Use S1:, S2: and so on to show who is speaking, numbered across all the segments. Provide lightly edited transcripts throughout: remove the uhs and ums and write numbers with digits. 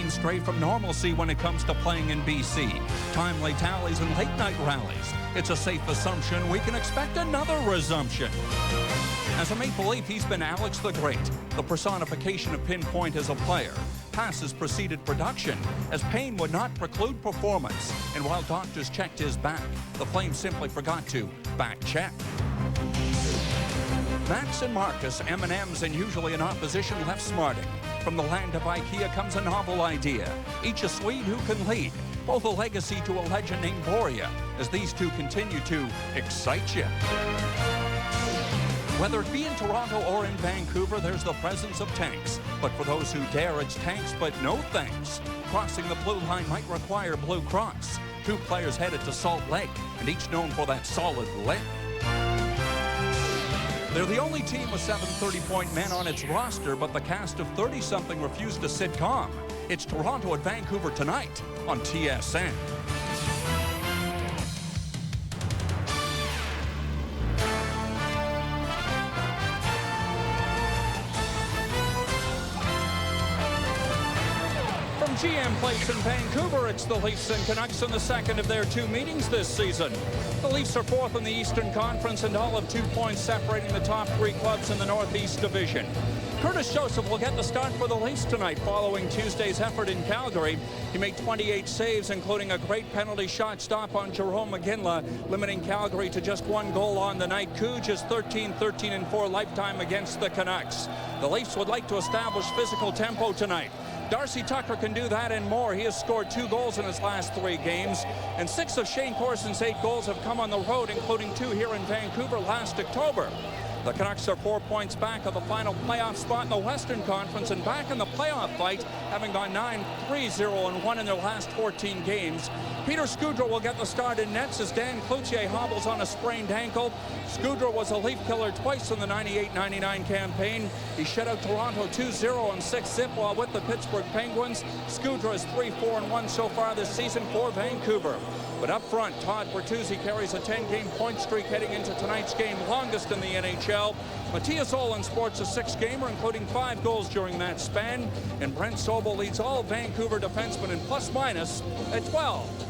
S1: Canadians stray from normalcy when it comes to playing in BC. Timely tallies and late-night rallies. It's a safe assumption we can expect another resumption. As a Maple Leaf, he's been Alex the Great, the personification of pinpoint as a player. Passes preceded production, as pain would not preclude performance. And while doctors checked his back, the Flames simply forgot to back check. Max and Marcus, M&Ms, and usually in opposition, left smarting. From the land of IKEA comes a novel idea. Each a Swede who can lead. Both a legacy to a legend named Borja, as these two continue to excite you. Whether it be in Toronto or in Vancouver, there's the presence of tanks. But for those who dare, it's tanks, but no thanks. Crossing the blue line might require Blue Cross. Two players headed to Salt Lake, and each known for that solid leg. They're the only team with 7 30-point men on its roster, but the cast of 30-something refused to sit calm. It's Toronto and Vancouver tonight on TSN. From GM Place in Vancouver, it's the Leafs and Canucks in the second of their two meetings this season. The Leafs are fourth in the Eastern Conference and all of 2 points separating the top three clubs in the Northeast Division. Curtis Joseph will get the start for the Leafs tonight following Tuesday's effort in Calgary. He made 28 saves, including a great penalty shot stop on Jerome McGinley, limiting Calgary to just 1 goal on the night. Couch is 13-13-4 lifetime against the Canucks. The Leafs would like to establish physical tempo tonight. Darcy Tucker can do that and more. He has scored 2 goals in his last 3 games, and 6 of Shane Corson's 8 goals have come on the road, including 2 here in Vancouver last October. The Canucks are 4 points back of the final playoff spot in the Western Conference and back in the playoff fight, having gone 9-3-0-1 in their last 14 games. Peter Skudra will get the start in nets as Dan Cloutier hobbles on a sprained ankle. Skudra was a Leaf killer twice in the 98-99 campaign. He shut out Toronto 2-0 on 6-zip while with the Pittsburgh Penguins. Skudra is 3-4-1 so far this season for Vancouver. But up front, Todd Bertuzzi carries a 10-game point streak heading into tonight's game, longest in the NHL. Matthias Olin sports a 6-gamer, including 5 goals during that span. And Brent Sobel leads all Vancouver defensemen in plus-minus at 12.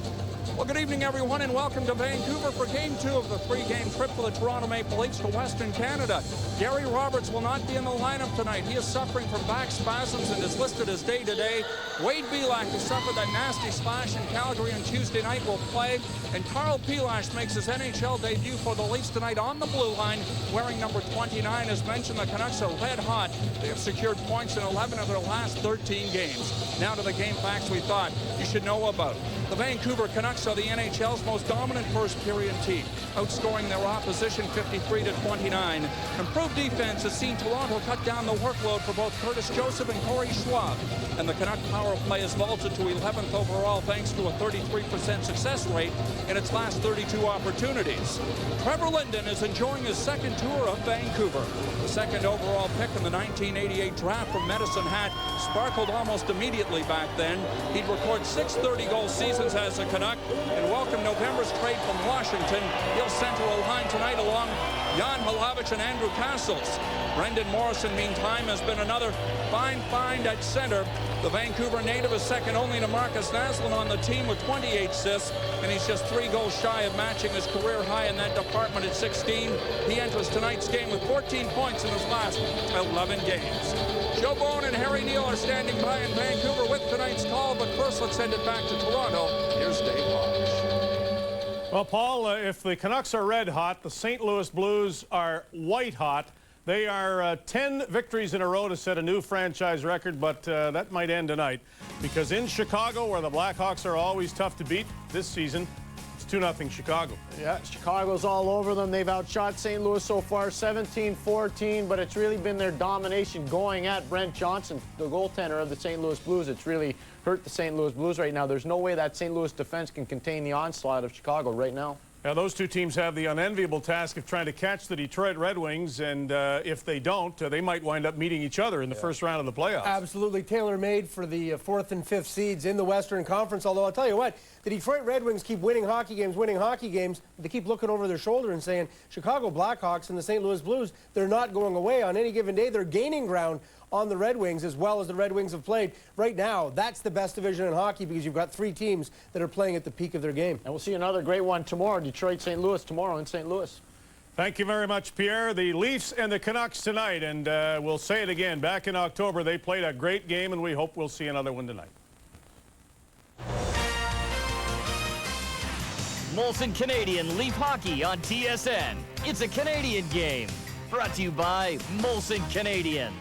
S1: Well, good evening, everyone, and welcome to Vancouver for Game 2 of the 3-game trip for the Toronto Maple Leafs to Western Canada. Gary Roberts will not be in the lineup tonight. He is suffering from back spasms and is listed as day-to-day. Wade Belak, who suffered that nasty slash in Calgary on Tuesday night, will play. And Carl Pilash makes his NHL debut for the Leafs tonight on the blue line, wearing number 29. As mentioned, the Canucks are red hot. They have secured points in 11 of their last 13 games. Now to the game facts we thought you should know about. The Vancouver Canucks are the NHL's most dominant first-period team, outscoring their opposition 53-29. Improved defense has seen Toronto cut down the workload for both Curtis Joseph and Corey Schwab, and the Canuck power play has vaulted to 11th overall thanks to a 33% success rate in its last 32 opportunities. Trevor Linden is enjoying his second tour of Vancouver. The second overall pick in the 1988 draft from Medicine Hat sparkled almost immediately back then. He'd record 6 30-goal seasons as a Canuck and welcome November's trade from Washington. He'll center a line tonight along Jan Halavich and Andrew Castles. Brendan Morrison, meantime, has been another fine find at center. The Vancouver native is second only to Marcus Naslund on the team with 28 assists, and he's just 3 goals shy of matching his career high in that department at 16. He enters tonight's game with 14 points in his last 11 games. Joe Bowen and Harry Neale are standing by in Vancouver with tonight's call, but first let's send it back to Toronto. Here's Dave Walsh.
S2: Well, Paul, if the Canucks are red hot, the St. Louis Blues are white hot. They are 10 victories in a row to set a new franchise record, but that might end tonight because in Chicago, where the Blackhawks are always tough to beat this season, it's 2-0 Chicago.
S3: Yeah, Chicago's all over them. They've outshot St. Louis so far 17-14, but it's really been their domination going at Brent Johnson, the goaltender of the St. Louis Blues. It's really hurt the St. Louis Blues right now. There's no way that St. Louis defense can contain the onslaught of Chicago right now.
S2: Now, those two teams have the unenviable task of trying to catch the Detroit Red Wings, and if they don't, they might wind up meeting each other in the first round of the playoffs.
S4: Absolutely tailor-made for the 4th and 5th seeds in the Western Conference, although I'll tell you what, the Detroit Red Wings keep winning hockey games. They keep looking over their shoulder and saying, Chicago Blackhawks and the St. Louis Blues, they're not going away. On any given day, they're gaining ground on the Red Wings as well as the Red Wings have played. Right now, that's the best division in hockey because you've got 3 teams that are playing at the peak of their game.
S3: And we'll see another great one tomorrow. Detroit-St. Louis tomorrow in St. Louis.
S2: Thank you very much, Pierre. The Leafs and the Canucks tonight, and we'll say it again. Back in October, they played a great game, and we hope we'll see another one tonight.
S5: Molson Canadian Leaf Hockey on TSN. It's a Canadian game. Brought to you by Molson Canadian.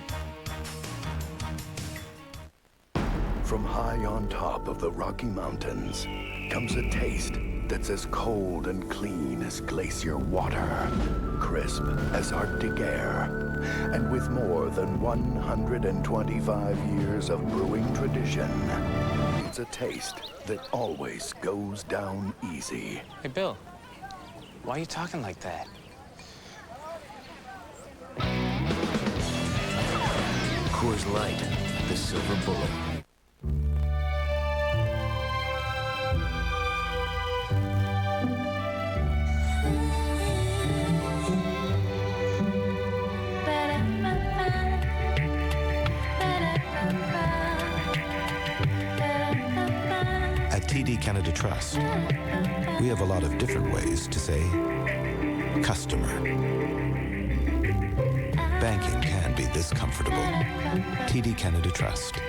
S6: From high on top of the Rocky Mountains comes a taste that's as cold and clean as glacier water, crisp as Arctic air, and with more than 125 years of brewing tradition, it's a taste that always goes down easy.
S7: Hey, Bill, why are you talking like that?
S6: Coors Light, the silver bullet.
S8: At TD Canada Trust, we have a lot of different ways to say customer. Banking can be this comfortable. TD Canada Trust.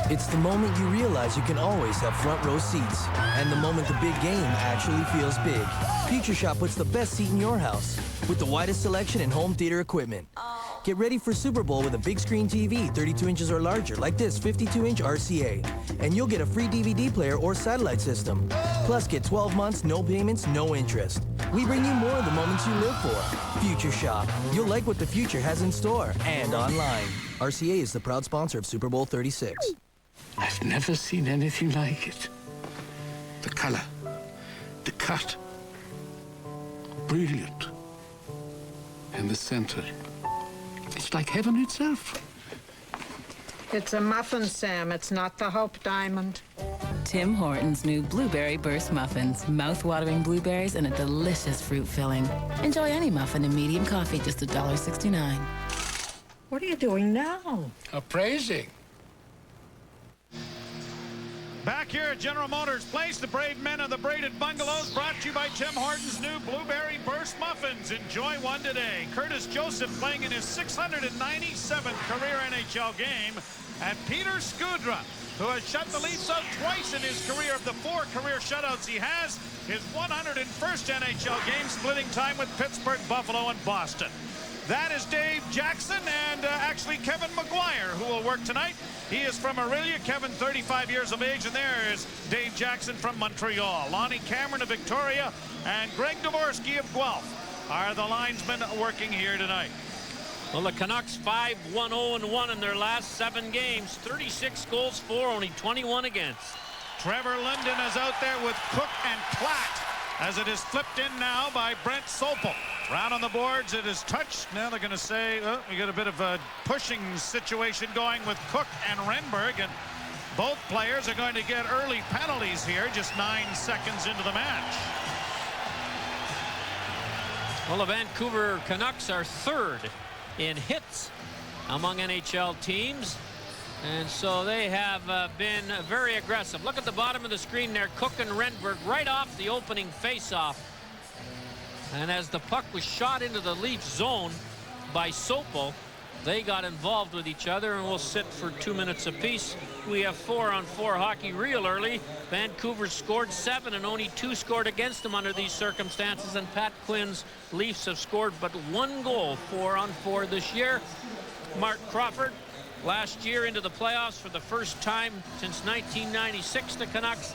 S9: It's the moment you realize you can always have front row seats. And the moment the big game actually feels big. Future Shop puts the best seat in your house with the widest selection in home theater equipment. Get ready for Super Bowl with a big screen TV, 32 inches or larger, like this 52-inch RCA. And you'll get a free DVD player or satellite system. Plus, get 12 months, no payments, no interest. We bring you more of the moments you live for. Future Shop. You'll like what the future has in store and online. RCA is the proud sponsor of Super Bowl 36.
S10: I've never seen anything like it. The color, the cut, brilliant. And the center. It's like heaven itself.
S11: It's a muffin, Sam. It's not the Hope Diamond.
S12: Tim Hortons' new Blueberry Burst Muffins. Mouth-watering blueberries and a delicious fruit filling. Enjoy any muffin in medium coffee, just $1.69.
S11: What are you doing now?
S10: Appraising.
S1: Back here at General Motors Place, the brave men of the braided bungalows, brought to you by Tim Hortons' new Blueberry Burst Muffins. Enjoy one today. Curtis Joseph playing in his 697th career NHL game. And Peter Skudra, who has shut the Leafs out twice in his career. Of the 4 career shutouts he has, his 101st NHL game, splitting time with Pittsburgh, Buffalo, and Boston. That is Dave Jackson and actually Kevin McGuire, who will work tonight. He is from Aurelia. Kevin, 35 years of age, and there is Dave Jackson from Montreal. Lonnie Cameron of Victoria and Greg Dvorsky of Guelph are the linesmen working here tonight.
S13: Well, the Canucks 5-1-0-1 in their last 7 games. 36 goals for, only 21 against.
S1: Trevor Linden is out there with Cook and Platt as it is flipped in now by Brent Sopel. Round on the boards, it is touched. Now they're going to say, we got a bit of a pushing situation going with Cook and Renberg, and both players are going to get early penalties here, just 9 seconds into the match.
S13: Well, the Vancouver Canucks are 3rd in hits among NHL teams, and so they have been very aggressive. Look at the bottom of the screen there, Cook and Renberg right off the opening face-off. And as the puck was shot into the Leafs zone by Sopel, they got involved with each other, and we'll sit for 2 minutes apiece. We have 4-on-4 hockey real early. Vancouver scored 7 and only 2 scored against them under these circumstances, and Pat Quinn's Leafs have scored but 1 goal 4-on-4 this year. Mark Crawford, last year into the playoffs for the first time since 1996, the Canucks,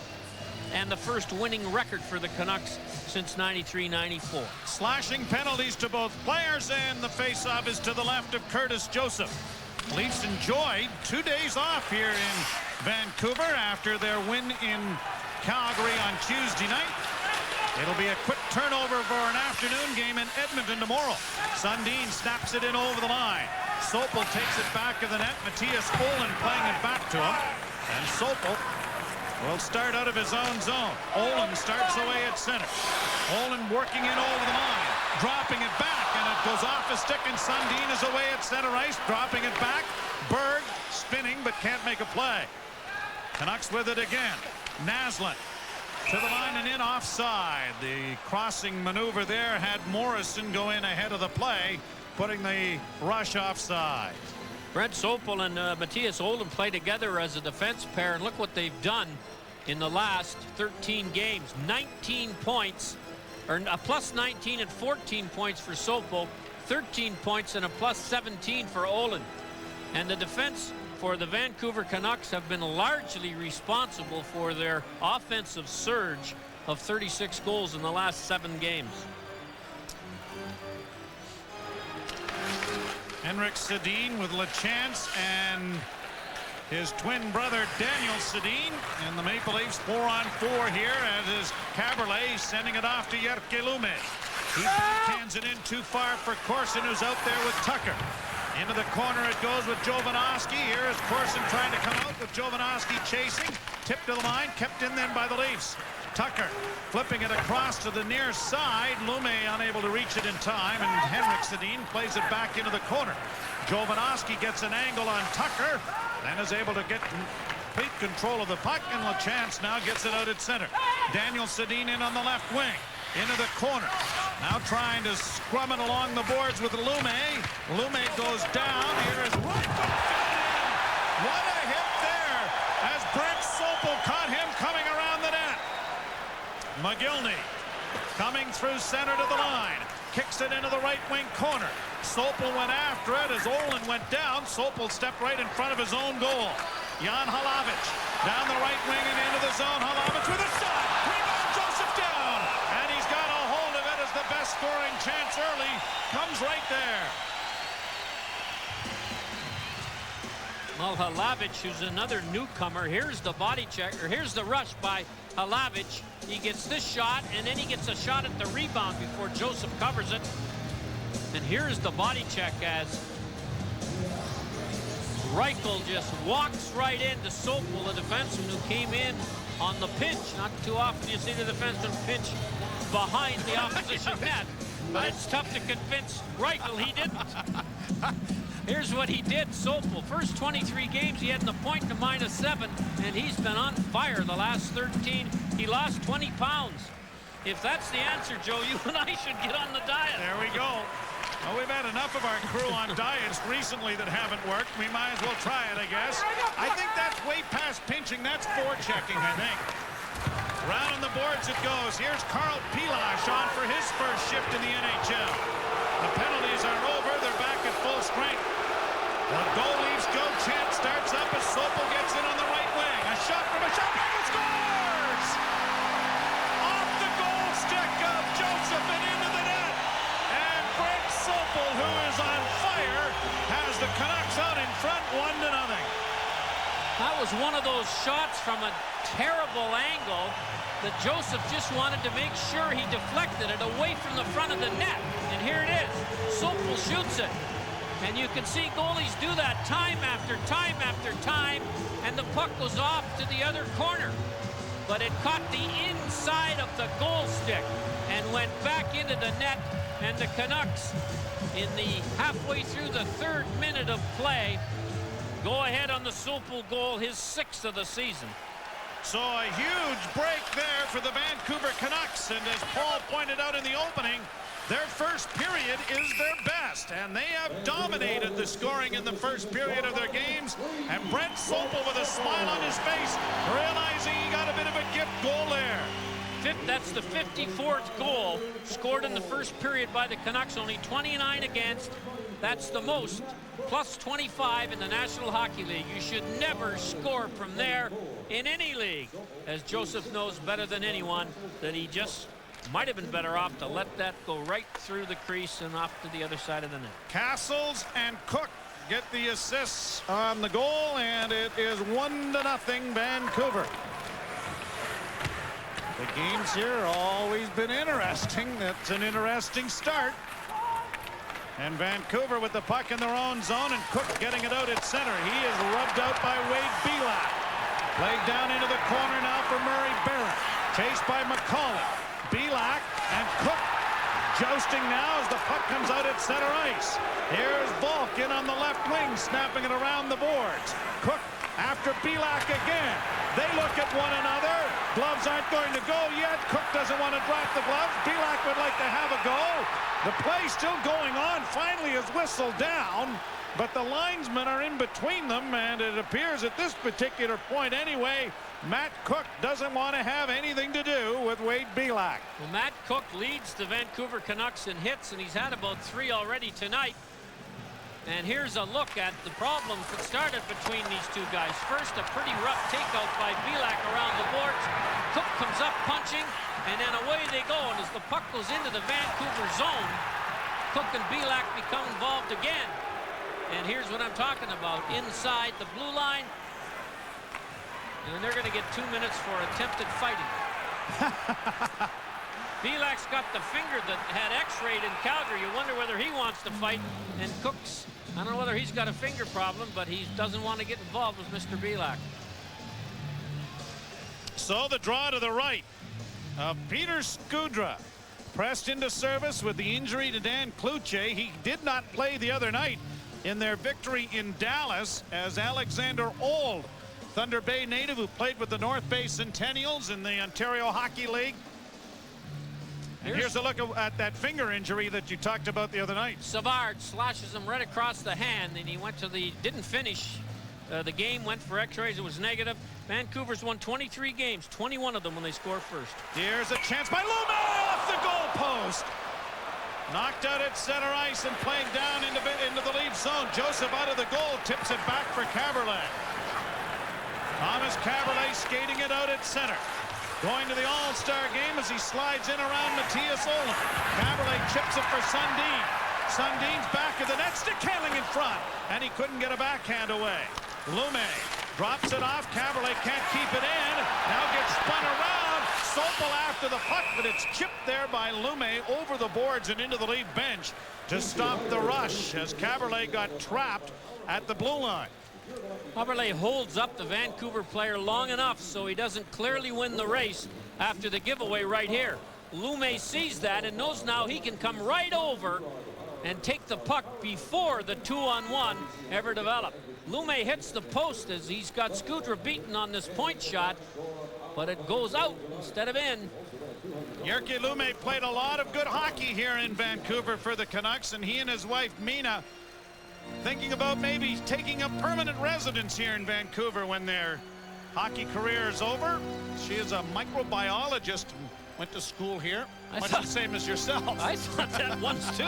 S13: and the first winning record for the Canucks since 93-94.
S1: Slashing penalties to both players, and the face-off is to the left of Curtis Joseph. Leafs enjoyed 2 days off here in Vancouver after their win in Calgary on Tuesday night. It'll be a quick turnover for an afternoon game in Edmonton tomorrow. Sundin snaps it in over the line. Sopel takes it back of the net. Matthias Olin playing it back to him. And Sopel will start out of his own zone. Olin starts away at center. Olin working in over the line, dropping it back, and it
S14: goes off a stick, and Sundin is away at center ice, dropping it back. Berg spinning, but can't make a play. Canucks with it again. Naslund to the line and in, offside. The crossing maneuver there had Morrison go in ahead of the play, putting the rush offside.
S13: Brent Sopel and Matthias Olden play together as a defense pair, and look what they've done in the last 13 games. 19 points, or a plus 19 and 14 points for Sopel, 13 points and a plus 17 for Olden. And the defense for the Vancouver Canucks have been largely responsible for their offensive surge of 36 goals in the last 7 games.
S14: Henrik Sedin with LeChance and his twin brother Daniel Sedin, and the Maple Leafs 4-on-4 here, as is Caberlet sending it off to Jerke Lume. He cans it in too far for Corson, who's out there with Tucker. Into the corner it goes with Jovanovski. Here is Corson trying to come out with Jovanovski chasing. Tipped to the line, kept in then by the Leafs. Tucker flipping it across to the near side. Lume unable to reach it in time, and Henrik Sedin plays it back into the corner. Jovanovski gets an angle on Tucker, then is able to get complete control of the puck, and LeChance now gets it out at center. Daniel Sedin in on the left wing. Into the corner. Now trying to scrum it along the boards with Lume. Lume goes down. Here is Reichel. What a hit there as Brent Sopel caught him coming around the net. McGillney coming through center to the line. Kicks it into the right wing corner. Sopel went after it as Olin went down. Sopel stepped right in front of his own goal. Jan Hlavich down the right wing and into the zone. Hlavich with a shot. Rebound, Joseph down. And he's got a hold of it as the best scoring chance early comes right there.
S13: Well, Hlavich, who's another newcomer, here's the body check, or here's the rush by Hlavich. He gets this shot, and then he gets a shot at the rebound before Joseph covers it. And here's the body check as Reichel just walks right into Sopel, the defenseman who came in on the pinch. Not too often you see the defenseman pinch behind the opposition net, but it's tough to convince Reichel he didn't. Here's what he did, Sopel. First 23 games, he had an point to -7, and he's been on fire the last 13. He lost 20 pounds. If that's the answer, Joe, you and I should get on the diet.
S14: There we go. Well, we've had enough of our crew on diets recently that haven't worked. We might as well try it, I guess. I think that's way past pinching. That's forechecking, I think. Round on the boards it goes. Here's Carl Pilash on for his first shift in the NHL. The penalties are over. They're back at full strength. The goal leaves go. Chance starts up as Sopel gets in on the right wing. A shot from a shot. Reichel scores! Off the goal stick of Joseph and into the net. And Brent Sopel, who is on fire, has the Canucks out in front 1-0.
S13: That was one of those shots from a terrible angle that Joseph just wanted to make sure he deflected it away from the front of the net. And here it is. Sopel shoots it. And you can see goalies do that time after time after time, and the puck goes off to the other corner. But it caught the inside of the goal stick and went back into the net, and the Canucks, in the halfway through the 3rd minute of play, go ahead on the Sopel goal, his 6th of the season.
S14: So a huge break there for the Vancouver Canucks, and as Paul pointed out in the opening, their first period is their best, and they have dominated the scoring in the first period of their games. And Brent Sopel with a smile on his face, realizing he got a bit of a gift goal there.
S13: That's the 54th goal scored in the first period by the Canucks, only 29 against. That's the most, plus 25 in the National Hockey League. You should never score from there in any league, as Joseph knows better than anyone that he just might have been better off to let that go right through the crease and off to the other side of the net.
S14: Castles and Cook get the assists on the goal, and it is 1-0 Vancouver. The games here have always been interesting. That's an interesting start. And Vancouver with the puck in their own zone, and Cook getting it out at center. He is rubbed out by Wade Belak. Played down into the corner now for Murray Barrett. Chased by McCauley. Belak and Cook Jousting now as the puck comes out at center ice. Here's Volk in on the left wing, snapping it around the boards. Cook after Belak again. They look at one another. Gloves aren't going to go yet. Cook doesn't want to drop the gloves. Belak would like to have a go. The play still going on. Finally is whistled down, but the linesmen are in between them, and it appears at this particular point anyway, Matt Cook doesn't want to have anything to do with Wade Belak.
S13: Well, Matt Cook leads the Vancouver Canucks in hits, and he's had about 3 already tonight. And here's a look at the problems that started between these two guys. First, a pretty rough takeout by Belak around the boards. Cook comes up punching, and then away they go. And as the puck goes into the Vancouver zone, Cook and Belak become involved again. And here's what I'm talking about. Inside the blue line, and they're going to get 2 minutes for attempted fighting. Belak's got the finger that had x-rayed in Calgary. You wonder whether he wants to fight. And Cook's, I don't know whether he's got a finger problem, but he doesn't want to get involved with Mr. Belak.
S14: So the draw to the right of Peter Skudra, pressed into service with the injury to Dan Cloutier. He did not play the other night in their victory in Dallas, as Alexander Auld, Thunder Bay native who played with the North Bay Centennials in the Ontario Hockey League. And here's a look at that finger injury that you talked about the other night.
S13: Savard slashes him right across the hand, and he went to the, didn't finish the game, went for x-rays, it was negative. Vancouver's won 23 games, 21 of them when they score first.
S14: Here's a chance by Lume off the goal post. Knocked out at center ice and playing down into the lead zone. Joseph out of the goal, tips it back for Caberlet. Thomas Caberlet skating it out at center. Going to the All-Star game as he slides in around Matthias Olin. Caberlet chips it for Sundin. Sundin's back of the net, stick handling in front, and he couldn't get a backhand away. Lume drops it off. Caberlet can't keep it in. Now gets spun around. Sopel after the puck, but it's chipped there by Lume over the boards and into the lead bench to stop the rush as Caberlet got trapped at the blue line.
S13: Caberlet holds up the Vancouver player long enough so he doesn't clearly win the race after the giveaway right here. Lume sees that and knows now he can come right over and take the puck before the 2-on-1 ever developed. Lume hits the post as he's got Skudra beaten on this point shot, but it goes out instead of in.
S14: Jyrki Lume played a lot of good hockey here in Vancouver for the Canucks, and he and his wife Mina thinking about maybe taking a permanent residence here in Vancouver when their hockey career is over. She is a microbiologist and went to school here, much the same as yourself.
S13: I thought that once too,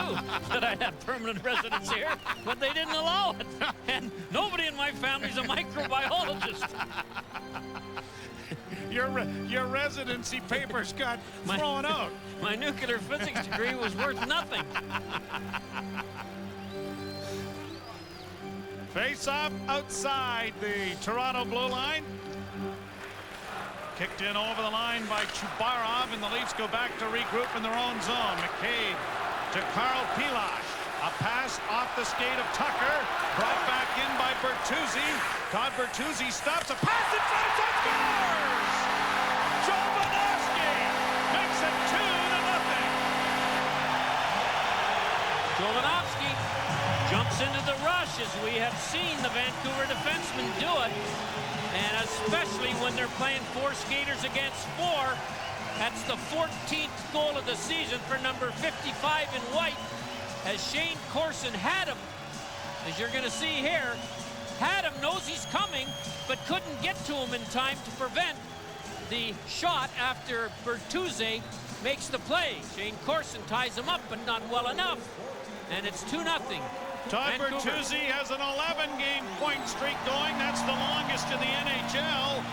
S13: that I'd have permanent residence here, but they didn't allow it. And nobody in my family's a microbiologist.
S14: Your residency papers got thrown out.
S13: My nuclear physics degree was worth nothing.
S14: Face-off outside the Toronto blue line. Kicked in over the line by Chubarov, and the Leafs go back to regroup in their own zone. McCabe to Carl Pilash. A pass off the skate of Tucker. Brought back in by Bertuzzi. Todd Bertuzzi stops. A pass in front of scores! Jovanovski makes it 2-0.
S13: Jovanovski jumps into the rush, as we have seen the Vancouver defensemen do it. And especially when they're playing 4 skaters against 4. That's the 14th goal of the season for number 55 in white. As Shane Corson had him, as you're going to see here, had him, knows he's coming, but couldn't get to him in time to prevent the shot after Bertuzzi makes the play. Shane Corson ties him up, but not well enough. And it's 2-0.
S14: Todd Bertuzzi has an 11-game point streak going. That's the longest in the NHL.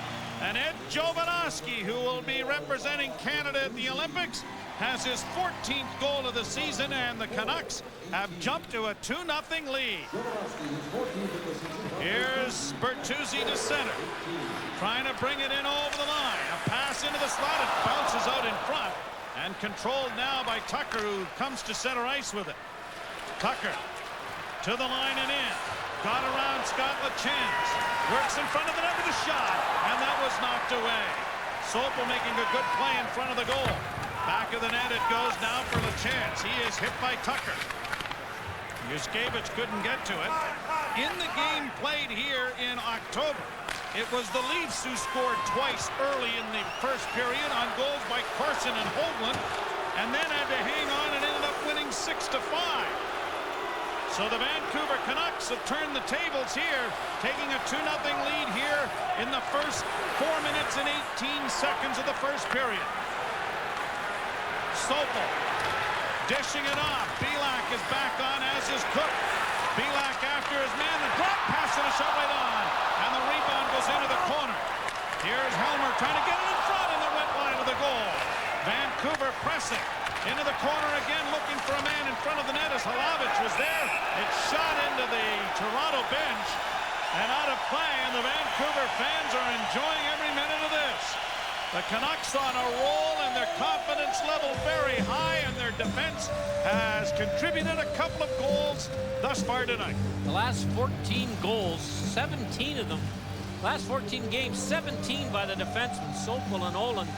S14: And Ed Jovanovski, who will be representing Canada at the Olympics, has his 14th goal of the season, and the Canucks have jumped to a 2-0 lead. Here's Bertuzzi to center, trying to bring it in over the line. A pass into the slot, it bounces out in front, and controlled now by Tucker, who comes to center ice with it. Tucker to the line and in. Got around Scott LeChance. Works in front of the net with a shot, and that was knocked away. Sopel making a good play in front of the goal. Back of the net it goes now for LeChance. He is hit by Tucker. Yuskevich couldn't get to it. In the game played here in October, it was the Leafs who scored twice early in the first period on goals by Carson and Hoagland, and then had to hang on and ended up winning 6-5. So the Vancouver Canucks have turned the tables here, taking a 2-0 lead here in the first 4 minutes and 18 seconds of the first period. Sopel dishing it off. Belak is back on, as is Cook. Belak after his man. The drop pass and a shot right on. And the rebound goes into the corner. Here's Helmer trying to get it in front in the red line of the goal. Vancouver pressing into the corner again, looking for a man in front of the net as Halavich was there. It shot into the Toronto bench and out of play, and the Vancouver fans are enjoying every minute of this. The Canucks on a roll, and their confidence level very high, and their defense has contributed a couple of goals thus far tonight.
S13: The last 14 goals, 17 of them, last 14 games, 17 by the defensemen. Sopel and Olin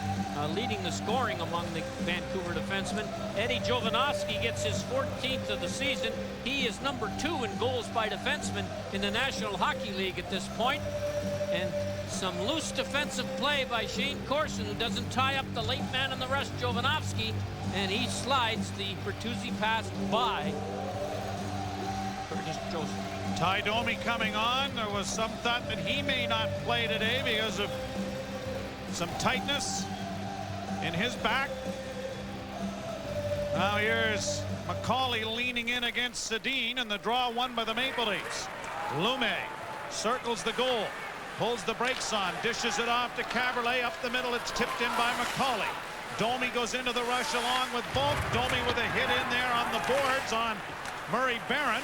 S13: leading the scoring among the Vancouver defensemen. Eddie Jovanovski gets his 14th of the season. He is number 2 in goals by defensemen in the National Hockey League at this point. And some loose defensive play by Shane Corson, who doesn't tie up the late man in the rush, Jovanovski, and he slides the Bertuzzi pass by Curtis Joseph.
S14: Ty Domi coming on. There was some thought that he may not play today because of some tightness in his back. Now here's McCauley leaning in against Sedin, and the draw won by the Maple Leafs. Lume circles the goal. Pulls the brakes on, dishes it off to Caberlet. Up the middle, it's tipped in by McCauley. Domi goes into the rush along with Volk. Domi with a hit in there on the boards on Murray Barron.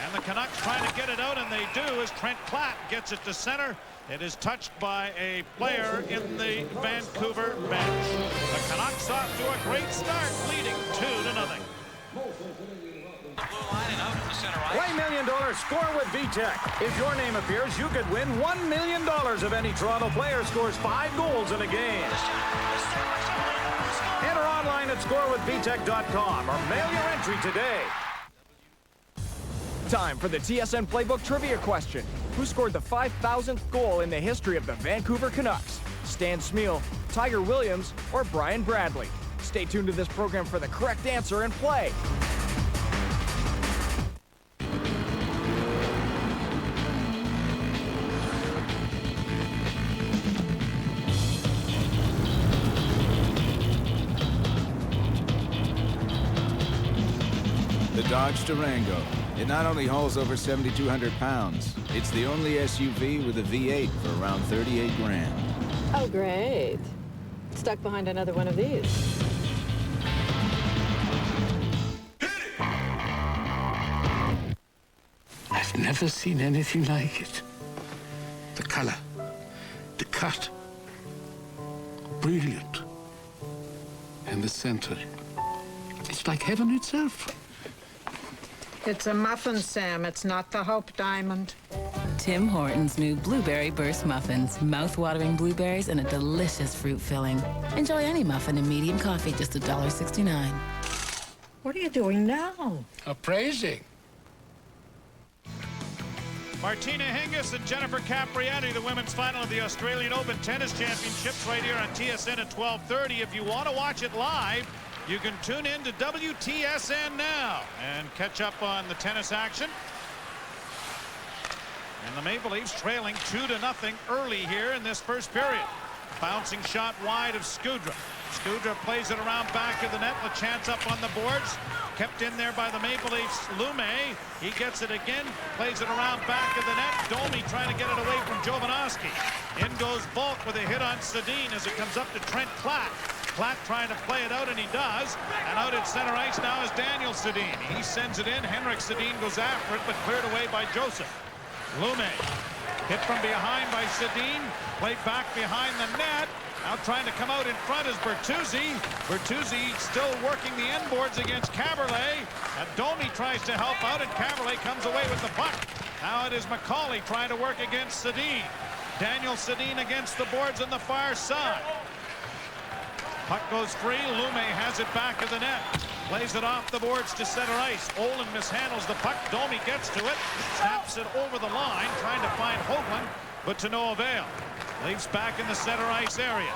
S14: And the Canucks trying to get it out, and they do, as Trent Platt gets it to center. It is touched by a player in the Vancouver bench. The Canucks off to a great start, leading 2-0.
S15: Play $1 million score with VTech. If your name appears, you could win $1 million if any Toronto player scores 5 goals in a game. Enter online at scorewithvtech.com or mail your entry today.
S16: Time for the TSN Playbook Trivia question. Who scored the 5,000th goal in the history of the Vancouver Canucks? Stan Smyl, Tiger Williams, or Brian Bradley? Stay tuned to this program for the correct answer and play.
S17: The Dodge Durango. It not only hauls over 7,200 pounds, it's the only SUV with a V8 for around 38 grand.
S18: Oh, great. Stuck behind another one of these.
S10: I've never seen anything like it. The color, the cut, brilliant. And the center. It's like heaven itself.
S11: It's a muffin, Sam. It's not the Hope Diamond.
S12: Tim Hortons' new Blueberry Burst Muffins. Mouth-watering blueberries and a delicious fruit filling. Enjoy any muffin in medium coffee, just $1.69.
S11: What are you doing now?
S10: Appraising.
S14: Martina Hingis and Jennifer Capriati, the women's final of the Australian Open Tennis Championships, right here on TSN at 12:30. If you want to watch it live, you can tune in to WTSN now and catch up on the tennis action. And the Maple Leafs trailing 2-0 early here in this first period. Bouncing shot wide of Skudra. Skudra plays it around back of the net. LeChance up on the boards. Kept in there by the Maple Leafs. Lume, he gets it again. Plays it around back of the net. Domi trying to get it away from Jovanovski. In goes Volk with a hit on Sedin as it comes up to Trent Platt. Platt trying to play it out, and he does. And out at center ice now is Daniel Sedin. He sends it in. Henrik Sedin goes after it, but cleared away by Joseph. Lume hit from behind by Sedin. Played back behind the net. Now trying to come out in front is Bertuzzi. Bertuzzi still working the end boards against Caberlet. And Domi tries to help out, and Caberlet comes away with the puck. Now it is McCauley trying to work against Sedin. Daniel Sedin against the boards on the far side. Puck goes free. Lume has it back of the net. Plays it off the boards to center ice. Olin mishandles the puck. Domi gets to it. Snaps it over the line. Trying to find Hoagland, but to no avail. Leafs back in the center ice area.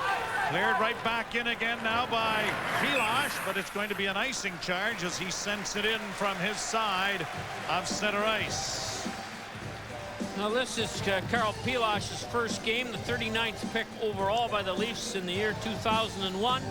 S14: Cleared right back in again now by Pilash, but it's going to be an icing charge as he sends it in from his side of center ice.
S13: Now this is Carl Pilash's first game, the 39th pick overall by the Leafs in the year 2001.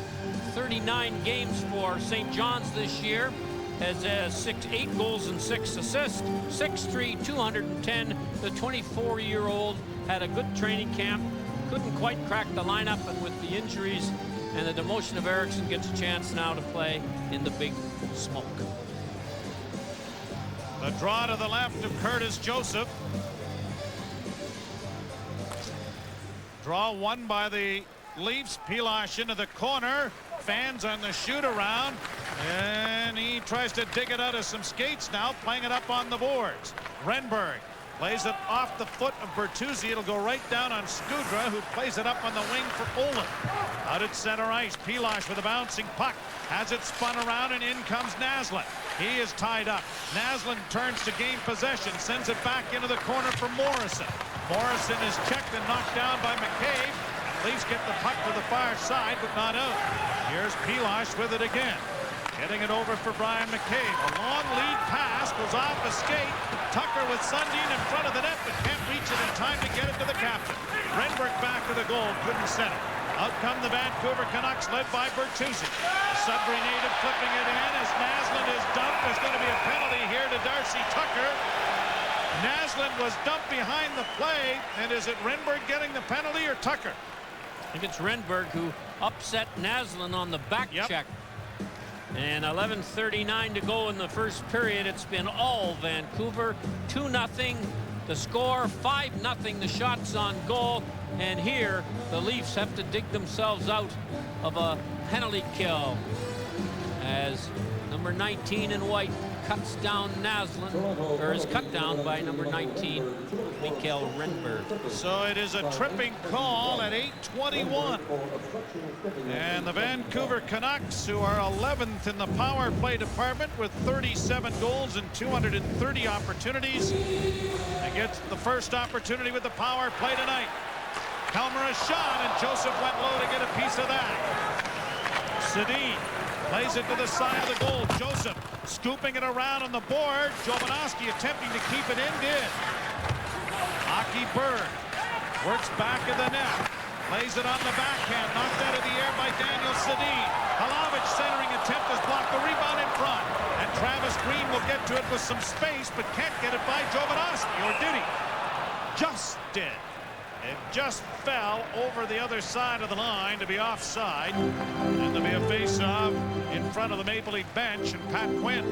S13: 39 games for St. John's this year. Has 8 goals and 6 assists. 6'3", 210. The 24-year-old had a good training camp. Couldn't quite crack the lineup, and with the injuries and the demotion of Eriksson, gets a chance now to play in the big smoke.
S14: The draw to the left of Curtis Joseph. Draw won by the Leafs. Pilash into the corner. Fans on the shoot around. And he tries to dig it out of some skates now, playing it up on the boards. Renberg plays it off the foot of Bertuzzi. It'll go right down on Skudra, who plays it up on the wing for Olin. Out at center ice, Pilash with a bouncing puck. Has it spun around, and in comes Naslund. He is tied up. Naslund turns to gain possession, sends it back into the corner for Morrison. Morrison is checked and knocked down by McCabe. Leafs get the puck to the far side, but not out. Here's Pilash with it again. Getting it over for Brian McCabe. A long lead pass goes off a skate. Tucker with Sundin in front of the net, but can't reach it in time to get it to the captain. Renberg back to the goal, couldn't set it. Out come the Vancouver Canucks, led by Bertuzzi. Sudbury native flipping it in as Naslund is dumped. There's going to be a penalty here to Darcy Tucker. Naslund was dumped behind the play, and is it Renberg getting the penalty or Tucker?
S13: I think it's Renberg who upset Naslund on the back check. And 11:39 to go in the first period. It's been all Vancouver. 2-0 the score, 5-0 the shots on goal. And here the Leafs have to dig themselves out of a penalty kill as number 19 in white cuts down Naslund, or is cut down by number 19, Mikael Renberg.
S14: So it is a tripping call at 8:21. And the Vancouver Canucks, who are 11th in the power play department with 37 goals and 230 opportunities, and gets the first opportunity with the power play tonight. Helmer a shot, and Joseph went low to get a piece of that. Sedin plays it to the side of the goal. Joseph scooping it around on the board. Jovanovski attempting to keep it in, did. Aki Berg works back of the net. Plays it on the backhand. Knocked out of the air by Daniel Sedin. Halovic centering attempt is blocked. The rebound in front. And Travis Green will get to it with some space, but can't get it by Jovanovski. Or did he? Just did. It just fell over the other side of the line to be offside. And to be a face-off in front of the Maple Leaf bench and Pat Quinn.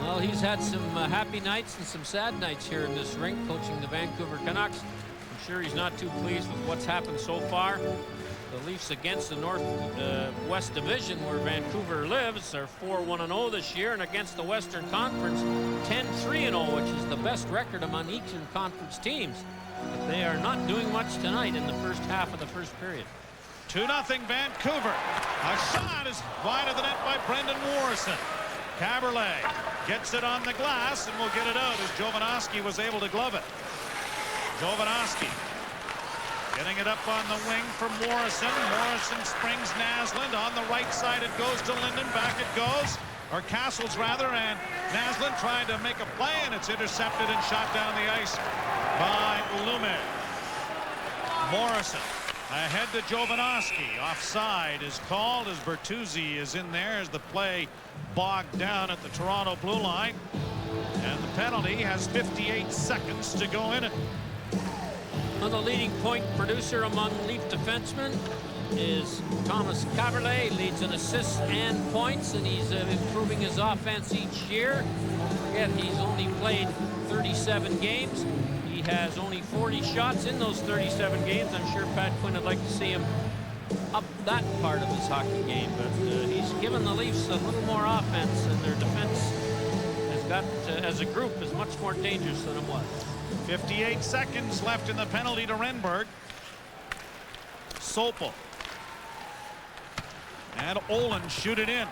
S13: Well, he's had some happy nights and some sad nights here in this rink coaching the Vancouver Canucks. I'm sure he's not too pleased with what's happened so far. The Leafs against the North-West Division, where Vancouver lives, are 4-1-0 this year, and against the Western Conference, 10-3-0, which is the best record among Eastern Conference teams. But they are not doing much tonight in the first half of the first period.
S14: 2-0 Vancouver. A shot is wide of the net by Brendan Morrison. Caberlet gets it on the glass and will get it out as Jovanovski was able to glove it. Jovanovski getting it up on the wing for Morrison. Morrison springs Naslund. On the right side it goes to Linden. Back it goes. Or Castles rather. And Naslund trying to make a play, and it's intercepted and shot down the ice by Lume. Morrison ahead to Jovanovski. Offside is called as Bertuzzi is in there as the play bogged down at the Toronto blue line. And the penalty has 58 seconds to go in it.
S13: Well, the leading point producer among Leaf defensemen is Thomas Caberlet. Leads in assists and points, and he's improving his offense each year. Don't forget, he's only played 37 games. He has only 40 shots in those 37 games. I'm sure Pat Quinn would like to see him up that part of his hockey game, but he's given the Leafs a little more offense, and their defense has got, as a group, is much more dangerous than it was.
S14: 58 seconds left in the penalty to Renberg. Sopel. And Olin shoot it in.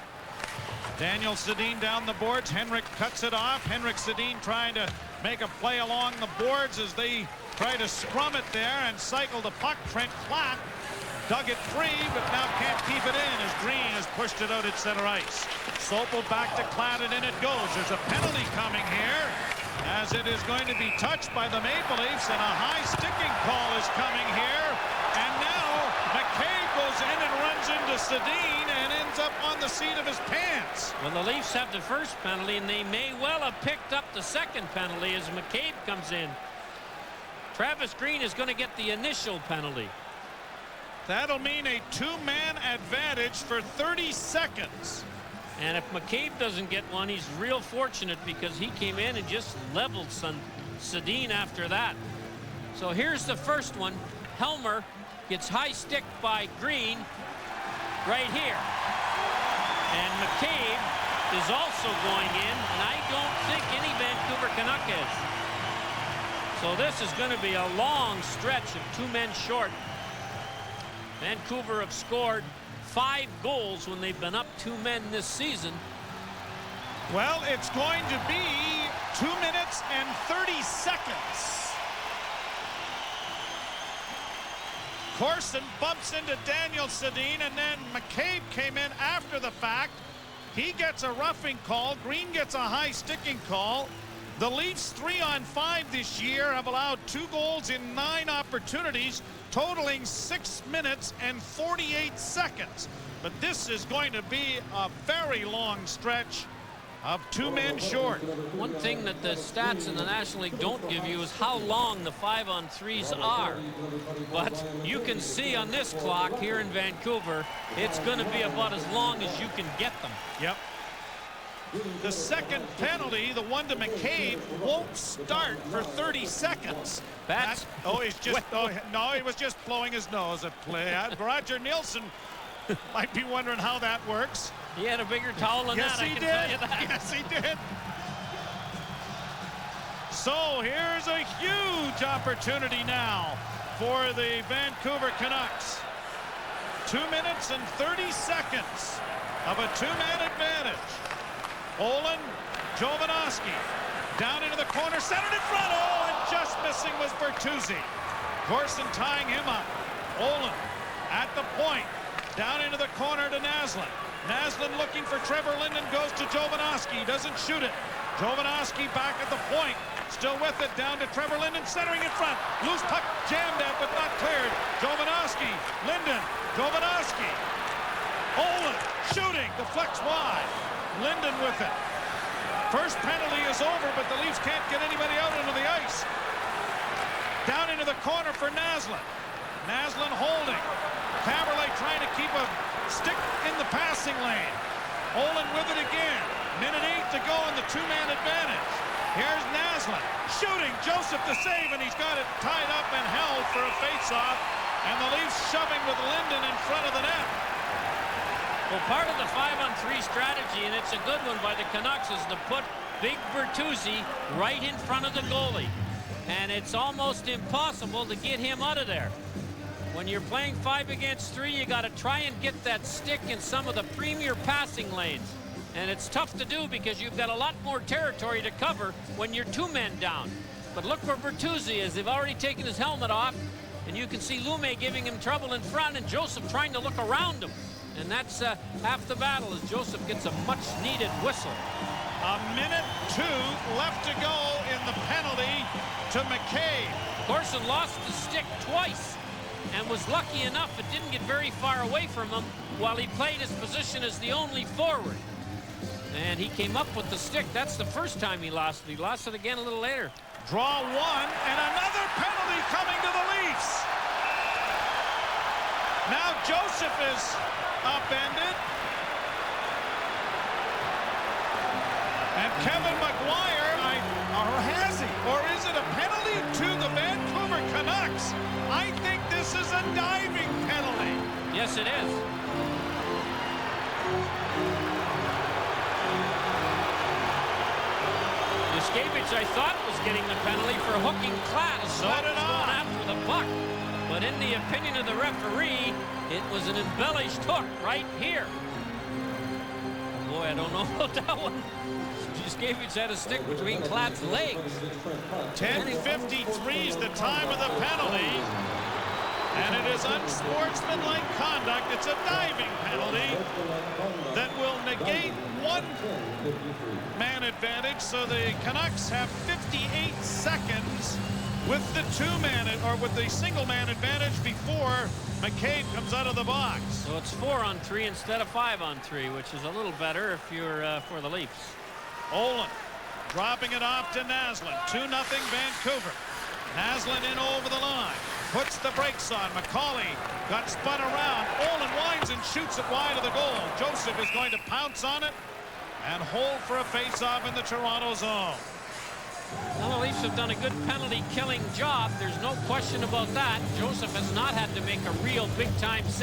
S14: Daniel Sedin down the boards. Henrik cuts it off. Henrik Sedin trying to make a play along the boards as they try to scrum it there and cycle the puck. Trent Platt dug it free, but now can't keep it in as Green has pushed it out at center ice. Sopel back to Platt, and in it goes. There's a penalty coming here, as it is going to be touched by the Maple Leafs, and a high sticking call is coming here. And now McCabe goes in and runs into Sedin and ends up on the seat of his pants.
S13: Well, the Leafs have the first penalty, and they may well have picked up the second penalty as McCabe comes in. Travis Green is going to get the initial penalty.
S14: That'll mean a two-man advantage for 30 seconds.
S13: And if McCabe doesn't get one, he's real fortunate because he came in and just leveled Sedin after that. So here's the first one. Helmer gets high stick by Green right here. And McCabe is also going in, and I don't think any Vancouver Canuck is. So this is going to be a long stretch of two men short. Vancouver have scored 5 goals when they've been up 2 men this season.
S14: Well, it's going to be 2 minutes and 30 seconds. Corson bumps into Daniel Sedin, and then McCabe came in after the fact. He gets a roughing call. Green gets a high sticking call. The Leafs 3-on-5 this year have allowed 2 goals in 9 opportunities, totaling 6 minutes and 48 seconds. But this is going to be a very long stretch of 2 men short.
S13: One thing that the stats in the National League don't give you is how long the 5-on-3s are. But you can see on this clock here in Vancouver, it's going to be about as long as you can get them.
S14: Yep. The second penalty, the one to McCabe, won't start for 30 seconds. No, he was just blowing his nose at play. Roger Nielsen might be wondering how that works.
S13: He had a bigger towel than that, I can tell you that.
S14: Yes, he did. So here's a huge opportunity now for the Vancouver Canucks. 2 minutes and 30 seconds of a 2-man advantage. Olin, Jovanovski, down into the corner, centered in front. Oh, and just missing was Bertuzzi. Corson tying him up. Olin at the point, down into the corner to Naslund. Naslund looking for Trevor Linden, goes to Jovanovski, doesn't shoot it. Jovanovski back at the point, still with it, down to Trevor Linden, centering in front. Loose puck jammed at, but not cleared. Jovanovski, Linden, Jovanovski. Olin shooting, deflects wide. Linden with it. First penalty is over, but the Leafs can't get anybody out onto the ice. Down into the corner for Naslund. Naslund holding. Caberlet trying to keep a stick in the passing lane. Olin with it again. Minute 8 to go in the 2-man advantage. Here's Naslund shooting. Joseph to save, and he's got it tied up and held for a face-off. And the Leafs shoving with Linden in front of the net.
S13: Well, part of the 5-on-3 strategy, and it's a good one by the Canucks, is to put big Bertuzzi right in front of the goalie. And it's almost impossible to get him out of there. When you're playing 5 against 3, you got to try and get that stick in some of the premier passing lanes. And it's tough to do because you've got a lot more territory to cover when you're 2 men down. But look where Bertuzzi is. They've already taken his helmet off, and you can see Lume giving him trouble in front, and Joseph trying to look around him. And that's half the battle as Joseph gets a much-needed whistle.
S14: A minute 2 left to go in the penalty to McCabe.
S13: Corson lost the stick twice and was lucky enough it didn't get very far away from him while he played his position as the only forward. And he came up with the stick. That's the first time he lost it. He lost it again a little later.
S14: Draw 1, and another penalty coming to the Leafs. Now Joseph is upended. And Kevin McGuire, or has he? Or is it a penalty to the Vancouver Canucks? I think this is a diving penalty.
S13: Yes, it is. Yuskevich, I thought, was getting the penalty for hooking Klatt.
S14: So did I.
S13: Going after the puck. But but in the opinion of the referee, it was an embellished hook right here. Boy, I don't know about that one. Giskiewicz had a stick between Klatt's legs.
S14: 10:53 is the time of the penalty. And it is unsportsmanlike conduct. It's a diving penalty that will negate one man advantage. So the Canucks have 58 seconds with the with the single man advantage before McCabe comes out of the box.
S13: So it's 4-on-3 instead of 5-on-3, which is a little better if you're for the Leafs.
S14: Olin dropping it off to Naslund. 2-0 Vancouver. Naslund in over the line. Puts the brakes on. McCauley got spun around. Olin winds and shoots it wide of the goal. Joseph is going to pounce on it and hold for a face-off in the Toronto zone.
S13: Well, the Leafs have done a good penalty-killing job. There's no question about that. Joseph has not had to make a real big-time save.